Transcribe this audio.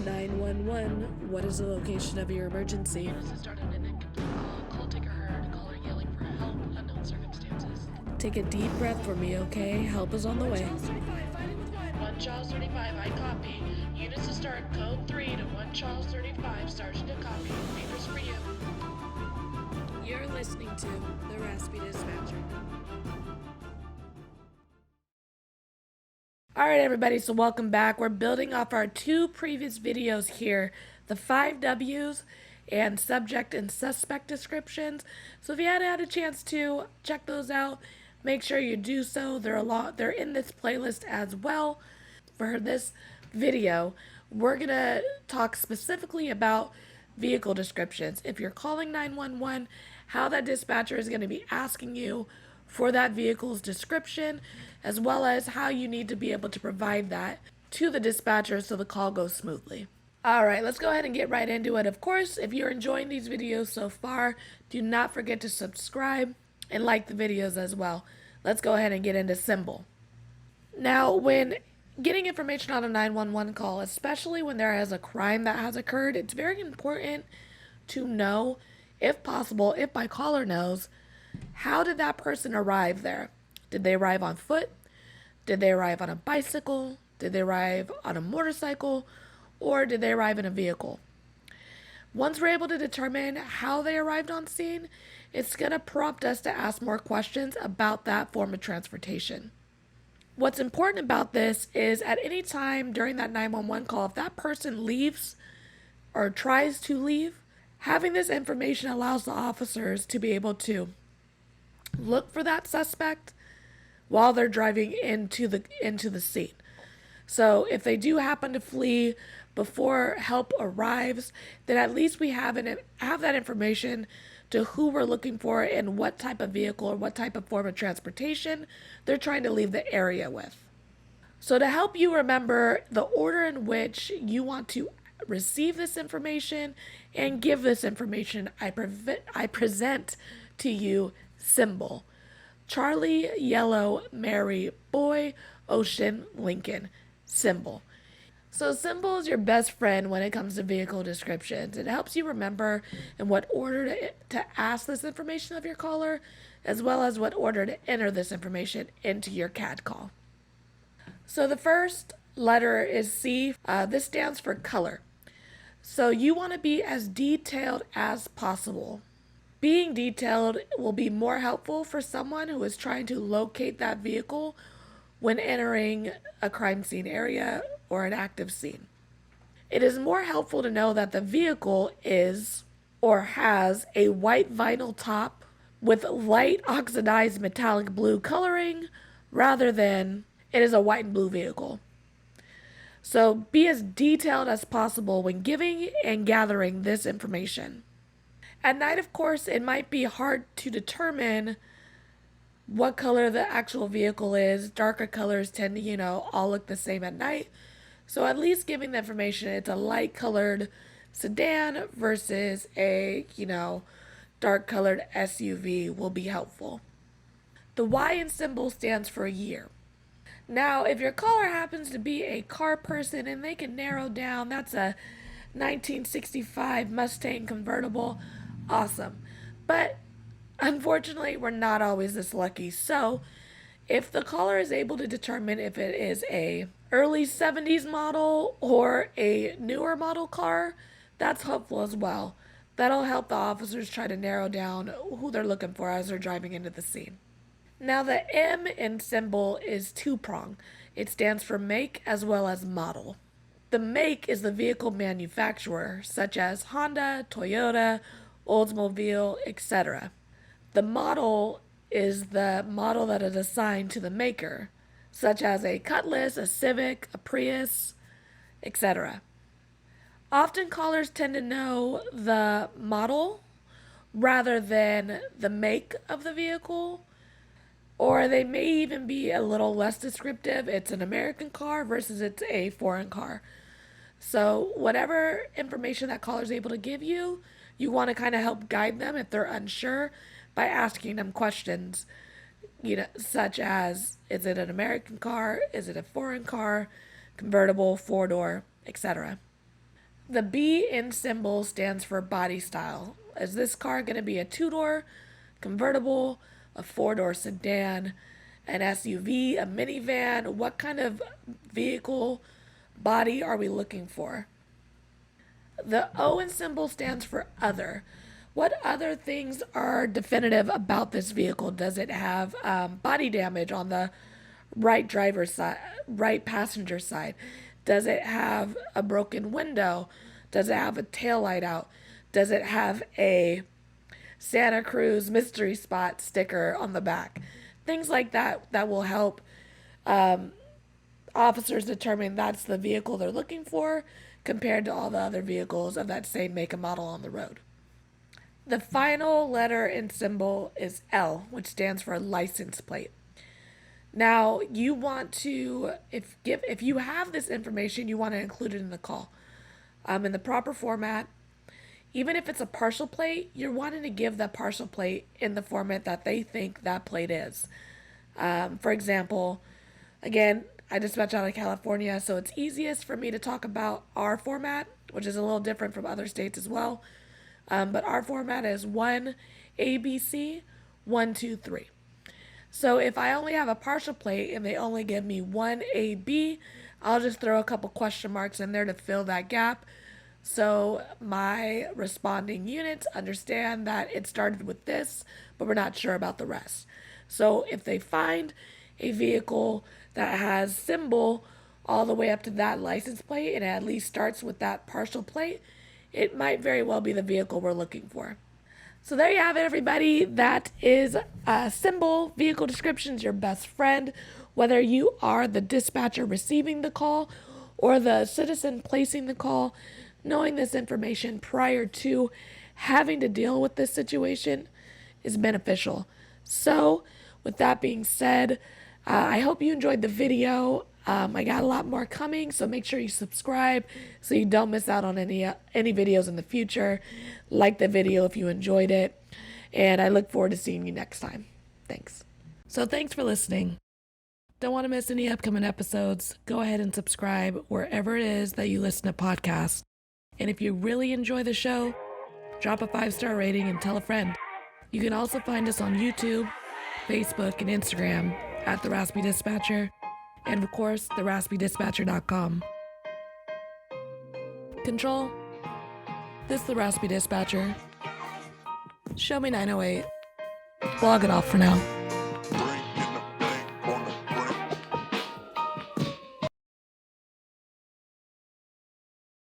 911, what is the location of your emergency? Units have started an incomplete call. Call taker heard. Caller yelling for help. Unknown circumstances. Take a deep breath for me, okay? Help is on the way. 1 Charles 35, I copy. Units to start code 3 to 1 Charles 35. Sergeant to copy. Papers for you. You're listening to the Raspy Dispatcher. Alright everybody, so welcome back. We're building off our two previous videos here, the 5 W's and subject and suspect descriptions. So if you hadn't had a chance to check those out, make sure you do so. They're in this playlist as well. For this video, we're going to talk specifically about vehicle descriptions. If you're calling 911, how that dispatcher is going to be asking you for that vehicle's description, as well as how you need to be able to provide that to the dispatcher so the call goes smoothly. Alright, let's go ahead and get right into it. Of course, if you're enjoying these videos so far, do not forget to subscribe and like the videos as well. Let's go ahead and get into C.Y.M.B.O.L. Now, when getting information on a 911 call, especially when there is a crime that has occurred, it's very important to know, if possible, if my caller knows, how did that person arrive there? Did they arrive on foot? Did they arrive on a bicycle? Did they arrive on a motorcycle? Or did they arrive in a vehicle? Once we're able to determine how they arrived on scene, it's going to prompt us to ask more questions about that form of transportation. What's important about this is at any time during that 911 call, if that person leaves or tries to leave, having this information allows the officers to be able to look for that suspect while they're driving into the scene. So if they do happen to flee before help arrives, then at least we have that information to who we're looking for and what type of vehicle or what type of form of transportation they're trying to leave the area with. So to help you remember the order in which you want to receive this information and give this information, I present to you C.Y.M.B.O.L. Charlie, Yellow, Mary, Boy, Ocean, Lincoln. C.Y.M.B.O.L. So C.Y.M.B.O.L is your best friend when it comes to vehicle descriptions. It helps you remember in what order to ask this information of your caller, as well as what order to enter this information into your CAD call. So the first letter is C. This stands for color. So you want to be as detailed as possible. Being detailed will be more helpful for someone who is trying to locate that vehicle when entering a crime scene area or an active scene. It is more helpful to know that the vehicle is or has a white vinyl top with light oxidized metallic blue coloring rather than it is a white and blue vehicle. So be as detailed as possible when giving and gathering this information. At night, of course, it might be hard to determine what color the actual vehicle is. Darker colors tend to, all look the same at night. So at least giving the information, it's a light colored sedan versus a, dark colored SUV will be helpful. The Y in C.Y.M.B.O.L stands for year. Now, if your caller happens to be a car person and they can narrow down, that's a 1965 Mustang convertible, awesome. But unfortunately, we're not always this lucky. So if the caller is able to determine if it is a early 70s model or a newer model car, that's helpful as well. That'll help the officers try to narrow down who they're looking for as they're driving into the scene. Now the M in C.Y.M.B.O.L is two-prong. It stands for make as well as model. The make is the vehicle manufacturer, such as Honda, Toyota, Oldsmobile, etc. The model is the model that is assigned to the maker, such as a Cutlass, a Civic, a Prius, etc. Often callers tend to know the model rather than the make of the vehicle, or they may even be a little less descriptive. It's an American car versus it's a foreign car. So whatever information that caller is able to give you, you want to kind of help guide them if they're unsure by asking them questions, such as, is it an American car? Is it a foreign car? Convertible, four-door, etc. The B in symbol stands for body style. Is this car going to be a two-door convertible, a four-door sedan, an SUV, a minivan? What kind of vehicle body are we looking for? The O in symbol stands for other. What other things are definitive about this vehicle? Does it have body damage on the right driver's side, right passenger side? Does it have a broken window? Does it have a tail light out? Does it have a Santa Cruz mystery spot sticker on the back? Things like that that will help officers determine that's the vehicle they're looking for compared to all the other vehicles of that same make and model on the road. The final letter and symbol is L, which stands for license plate. Now, you want to, if you have this information, you want to include it in the call, in the proper format. Even if it's a partial plate, you're wanting to give that partial plate in the format that they think that plate is. For example, again, I dispatch out of California, so it's easiest for me to talk about our format, which is a little different from other states as well. But our format is 1 ABC 1 2 3. So if I only have a partial plate and they only give me 1 AB, I'll just throw a couple question marks in there to fill that gap. So my responding units understand that it started with this, but we're not sure about the rest. So if they find a vehicle that has symbol all the way up to that license plate and it at least starts with that partial plate, it might very well be the vehicle we're looking for. So there you have it, everybody. That is symbol vehicle descriptions, your best friend. Whether you are the dispatcher receiving the call or the citizen placing the call, knowing this information prior to having to deal with this situation is beneficial. So, with that being said, I hope you enjoyed the video. I got a lot more coming, so make sure you subscribe so you don't miss out on any videos in the future. Like the video if you enjoyed it, and I look forward to seeing you next time. Thanks. So thanks for listening. Don't want to miss any upcoming episodes? Go ahead and subscribe wherever it is that you listen to podcasts. And if you really enjoy the show, drop a 5-star rating and tell a friend. You can also find us on YouTube, Facebook, and Instagram at The Raspy Dispatcher, and of course, theraspydispatcher.com. Control, this is The Raspy Dispatcher. Show me 908. Log it off for now.